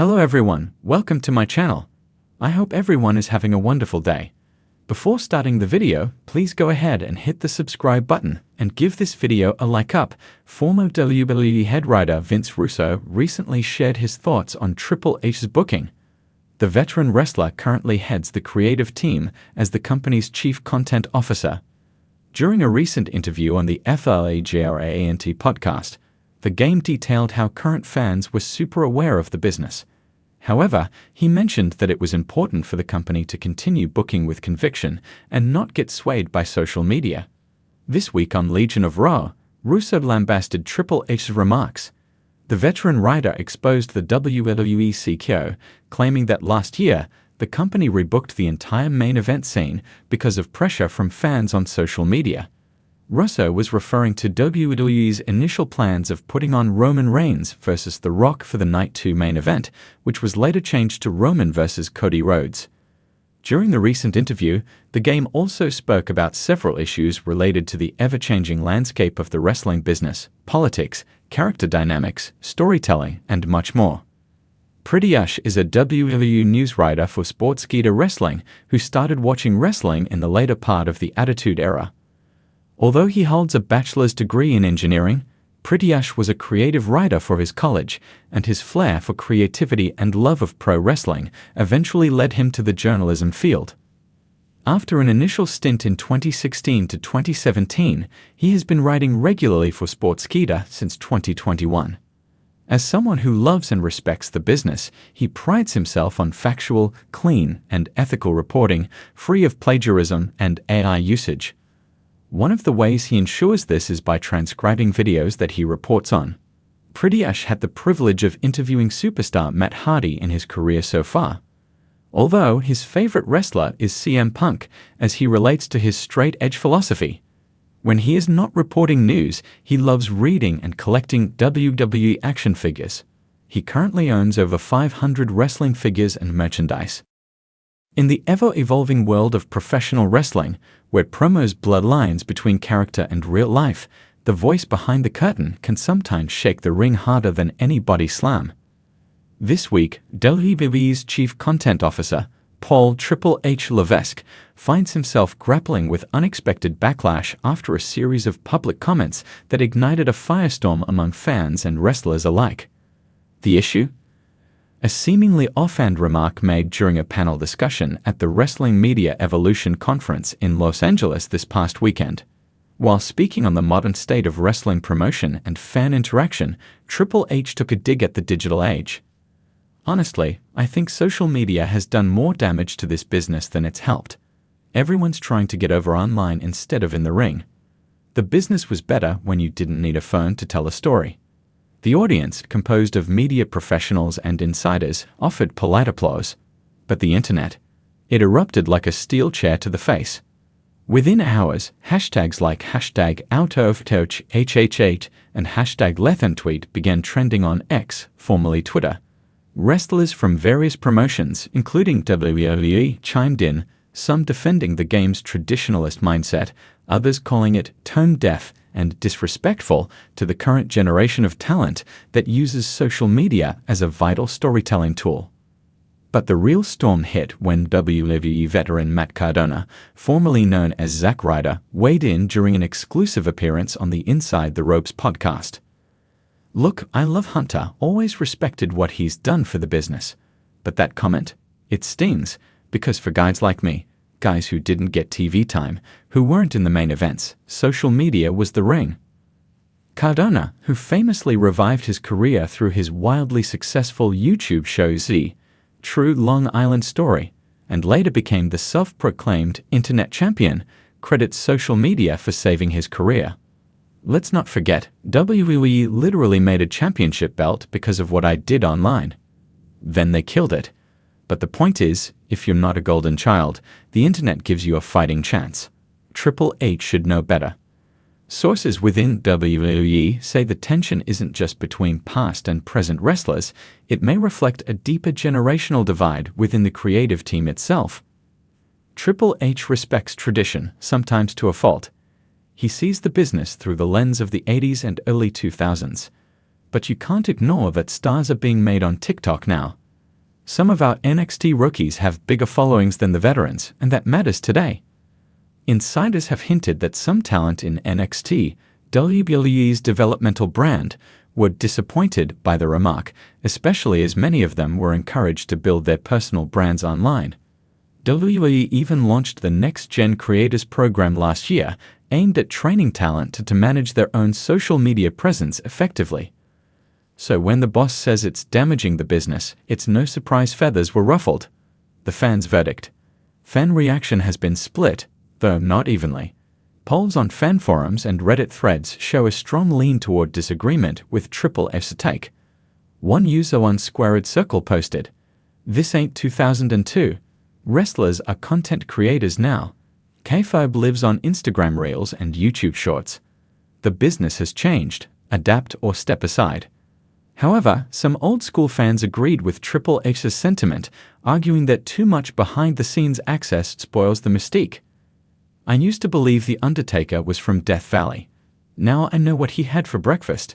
Hello everyone, welcome to my channel. I hope everyone is having a wonderful day. Before starting the video, please go ahead and hit the subscribe button and give this video a like up. Former WWE head writer Vince Russo recently shared his thoughts on Triple H's booking. The veteran wrestler currently heads the creative team as the company's chief content officer. During a recent interview on the FLAGRANT podcast, the game detailed how current fans were super aware of the business. However, he mentioned that it was important for the company to continue booking with conviction and not get swayed by social media. This week on Legion of Raw, Russo lambasted Triple H's remarks. The veteran writer exposed the WWE CEO, claiming that last year, the company rebooked the entire main event scene because of pressure from fans on social media. Russo was referring to WWE's initial plans of putting on Roman Reigns versus The Rock for the Night 2 main event, which was later changed to Roman versus Cody Rhodes. During the recent interview, the game also spoke about several issues related to the ever-changing landscape of the wrestling business, politics, character dynamics, storytelling, and much more. Pretty Usher is a WWE news writer for Sportskeeda Wrestling who started watching wrestling in the later part of the Attitude Era. Although he holds a bachelor's degree in engineering, Pretty Usher was a creative writer for his college, and his flair for creativity and love of pro wrestling eventually led him to the journalism field. After an initial stint in 2016 to 2017, he has been writing regularly for Sportskeeda since 2021. As someone who loves and respects the business, he prides himself on factual, clean, and ethical reporting, free of plagiarism and AI usage. One of the ways he ensures this is by transcribing videos that he reports on. Pretty Usher had the privilege of interviewing superstar Matt Hardy in his career so far. Although his favorite wrestler is CM Punk, as he relates to his straight-edge philosophy. When he is not reporting news, he loves reading and collecting WWE action figures. He currently owns over 500 wrestling figures and merchandise. In the ever-evolving world of professional wrestling, where promos blur lines between character and real life, the voice behind the curtain can sometimes shake the ring harder than any body slam. This week, WWE's chief content officer, Paul Triple H Levesque, finds himself grappling with unexpected backlash after a series of public comments that ignited a firestorm among fans and wrestlers alike. The issue? A seemingly offhand remark made during a panel discussion at the Wrestling Media Evolution Conference in Los Angeles this past weekend. While speaking on the modern state of wrestling promotion and fan interaction, Triple H took a dig at the digital age. Honestly, I think social media has done more damage to this business than it's helped. Everyone's trying to get over online instead of in the ring. The business was better when you didn't need a phone to tell a story. The audience, composed of media professionals and insiders, offered polite applause. But the internet? It erupted like a steel chair to the face. Within hours, hashtags like #OutOfTouch8 and #LethanTweet began trending on X, formerly Twitter. Wrestlers from various promotions, including WWE, chimed in, some defending the game's traditionalist mindset, others calling it tone-deaf and disrespectful to the current generation of talent that uses social media as a vital storytelling tool. But the real storm hit when WWE veteran Matt Cardona, formerly known as Zack Ryder, weighed in during an exclusive appearance on the Inside the Ropes podcast. "Look, I love Hunter, always respected what he's done for the business. But that comment? It stings, because for guys like me, guys who didn't get TV time, who weren't in the main events, social media was the ring." Cardona, who famously revived his career through his wildly successful YouTube show Z, True Long Island Story, and later became the self-proclaimed internet champion, credits social media for saving his career. Let's not forget, WWE literally made a championship belt because of what I did online. Then they killed it. But the point is, if you're not a golden child, the internet gives you a fighting chance. Triple H should know better. Sources within WWE say the tension isn't just between past and present wrestlers, it may reflect a deeper generational divide within the creative team itself. Triple H respects tradition, sometimes to a fault. He sees the business through the lens of the 80s and early 2000s. But you can't ignore that stars are being made on TikTok now. Some of our NXT rookies have bigger followings than the veterans, and that matters today. Insiders have hinted that some talent in NXT, WWE's developmental brand, were disappointed by the remark, especially as many of them were encouraged to build their personal brands online. WWE even launched the Next Gen Creators program last year, aimed at training talent to manage their own social media presence effectively. So when the boss says it's damaging the business, it's no surprise feathers were ruffled. The fans' verdict. Fan reaction has been split, though not evenly. Polls on fan forums and Reddit threads show a strong lean toward disagreement with Triple H's take. One user on Squared Circle posted, "This ain't 2002. Wrestlers are content creators now. Kayfabe lives on Instagram Reels and YouTube Shorts. The business has changed. Adapt or step aside." However, some old-school fans agreed with Triple H's sentiment, arguing that too much behind-the-scenes access spoils the mystique. "I used to believe The Undertaker was from Death Valley. Now I know what he had for breakfast.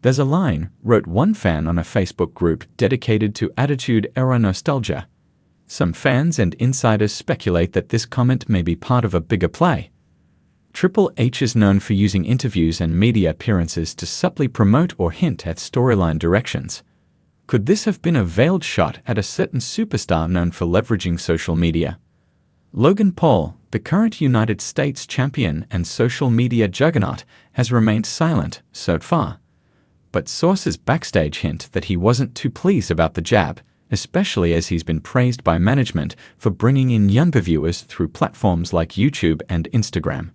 There's a line," wrote one fan on a Facebook group dedicated to Attitude Era nostalgia. Some fans and insiders speculate that this comment may be part of a bigger play. Triple H is known for using interviews and media appearances to subtly promote or hint at storyline directions. Could this have been a veiled shot at a certain superstar known for leveraging social media? Logan Paul, the current United States champion and social media juggernaut, has remained silent so far. But sources backstage hint that he wasn't too pleased about the jab, especially as he's been praised by management for bringing in younger viewers through platforms like YouTube and Instagram.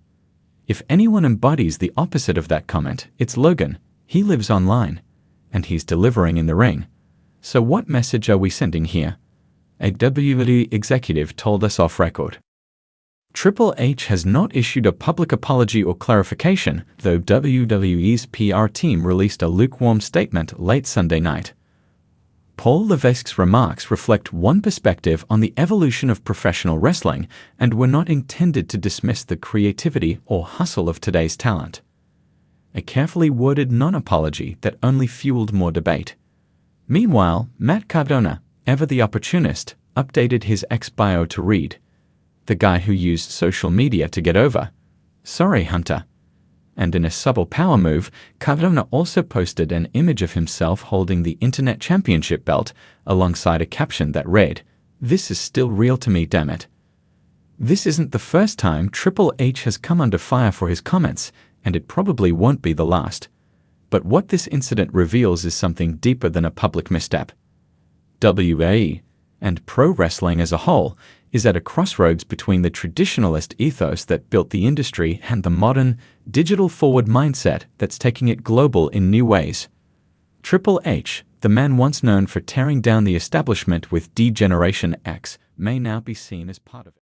If anyone embodies the opposite of that comment, it's Logan. He lives online, and he's delivering in the ring. So what message are we sending here? A WWE executive told us off record. Triple H has not issued a public apology or clarification, though WWE's PR team released a lukewarm statement late Sunday night. Paul Levesque's remarks reflect one perspective on the evolution of professional wrestling and were not intended to dismiss the creativity or hustle of today's talent. A carefully worded non-apology that only fueled more debate. Meanwhile, Matt Cardona, ever the opportunist, updated his ex-bio to read, "The guy who used social media to get over. Sorry, Hunter." And in a subtle power move, Cardona also posted an image of himself holding the Internet Championship belt alongside a caption that read, "This is still real to me, damn it." This isn't the first time Triple H has come under fire for his comments, and it probably won't be the last. But what this incident reveals is something deeper than a public misstep. WWE, and pro wrestling as a whole, is at a crossroads between the traditionalist ethos that built the industry and the modern, digital-forward mindset that's taking it global in new ways. Triple H, the man once known for tearing down the establishment with D-Generation X, may now be seen as part of it.